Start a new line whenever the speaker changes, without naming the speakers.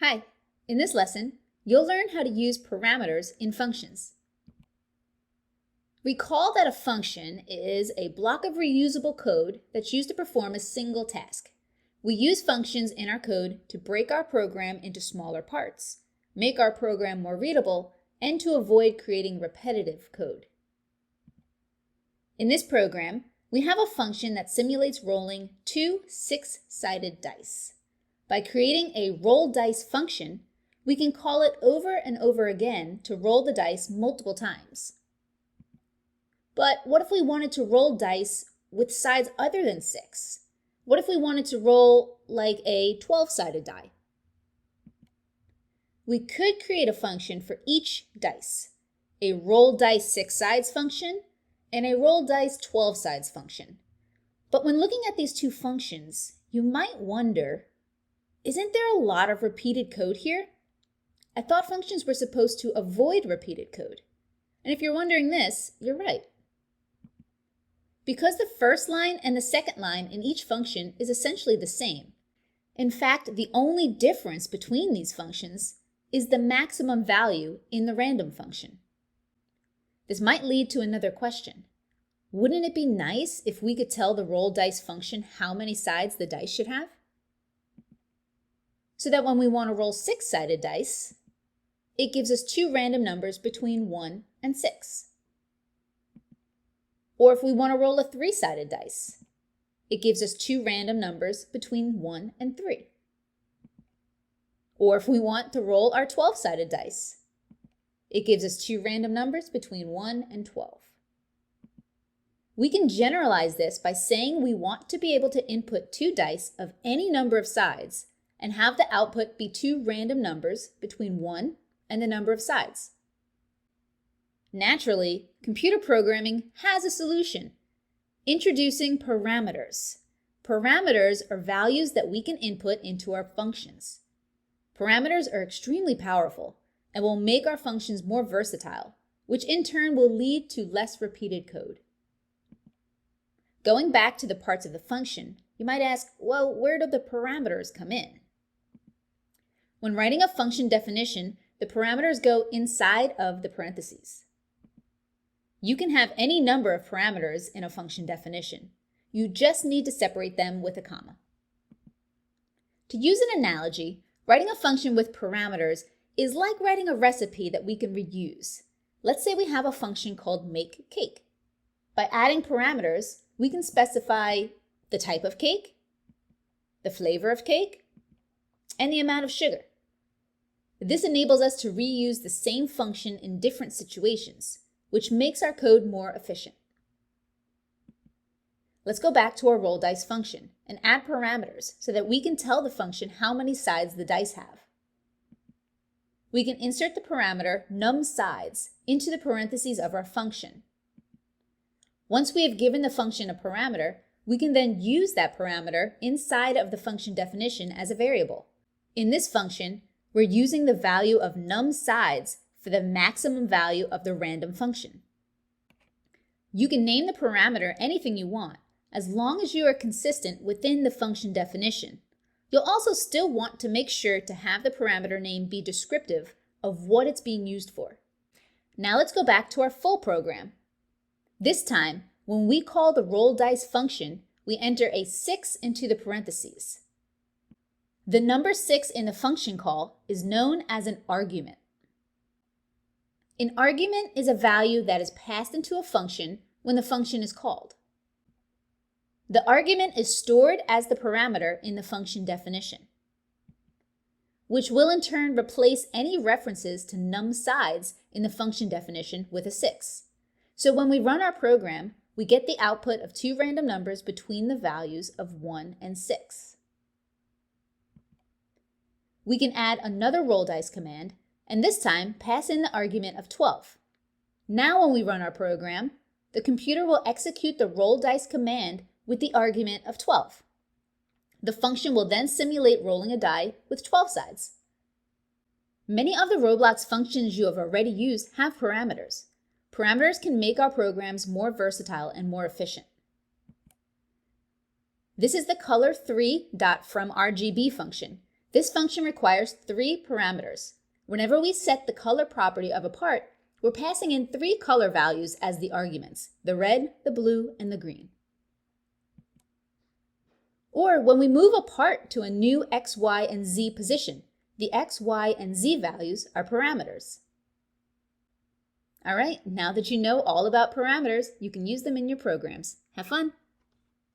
Hi, in this lesson, you'll learn how to use parameters in functions. Recall that a function is a block of reusable code that's used to perform a single task. We use functions in our code to break our program into smaller parts, make our program more readable, and to avoid creating repetitive code. In this program, we have a function that simulates rolling two 6-sided dice. By creating a roll dice function, we can call it over and over again to roll the dice multiple times. But what if we wanted to roll dice with sides other than 6? What if we wanted to roll like a 12-sided die? We could create a function for each dice, a roll dice 6 sides function and a roll dice 12 sides function. But when looking at these two functions, you might wonder, isn't there a lot of repeated code here? I thought functions were supposed to avoid repeated code. And if you're wondering this, you're right. Because the first line and the second line in each function is essentially the same. In fact, the only difference between these functions is the maximum value in the random function. This might lead to another question. Wouldn't it be nice if we could tell the roll dice function how many sides the dice should have? So that when we want to roll 6-sided dice, it gives us two random numbers between 1 and 6. Or if we want to roll a 3-sided dice, it gives us two random numbers between 1 and 3. Or if we want to roll our 12-sided dice, it gives us two random numbers between 1 and 12. We can generalize this by saying we want to be able to input two dice of any number of sides and have the output be two random numbers between 1 and the number of sides. Naturally, computer programming has a solution. Introducing parameters. Parameters are values that we can input into our functions. Parameters are extremely powerful and will make our functions more versatile, which in turn will lead to less repeated code. Going back to the parts of the function, you might ask, well, where do the parameters come in? When writing a function definition, the parameters go inside of the parentheses. You can have any number of parameters in a function definition. You just need to separate them with a comma. To use an analogy, writing a function with parameters is like writing a recipe that we can reuse. Let's say we have a function called make cake. By adding parameters, we can specify the type of cake, the flavor of cake, and the amount of sugar. This enables us to reuse the same function in different situations, which makes our code more efficient. Let's go back to our roll dice function and add parameters so that we can tell the function how many sides the dice have. We can insert the parameter num_sides into the parentheses of our function. Once we have given the function a parameter, we can then use that parameter inside of the function definition as a variable. In this function, we're using the value of num_sides for the maximum value of the random function. You can name the parameter anything you want, as long as you are consistent within the function definition. You'll also still want to make sure to have the parameter name be descriptive of what it's being used for. Now let's go back to our full program. This time, when we call the roll dice function, we enter a 6 into the parentheses. The number 6 in the function call is known as an argument. An argument is a value that is passed into a function when the function is called. The argument is stored as the parameter in the function definition, which will in turn replace any references to num_sides in the function definition with a 6. So when we run our program, we get the output of two random numbers between the values of 1 and 6. We can add another roll dice command, and this time pass in the argument of 12. Now when we run our program, the computer will execute the roll dice command with the argument of 12. The function will then simulate rolling a die with 12 sides. Many of the Roblox functions you have already used have parameters. Parameters can make our programs more versatile and more efficient. This is the color3.fromRGB function. This function requires 3 parameters. Whenever we set the color property of a part, we're passing in 3 color values as the arguments: the red, the blue, and the green. Or when we move a part to a new x, y, and z position, the x, y, and z values are parameters. All right, now that you know all about parameters, you can use them in your programs. Have fun!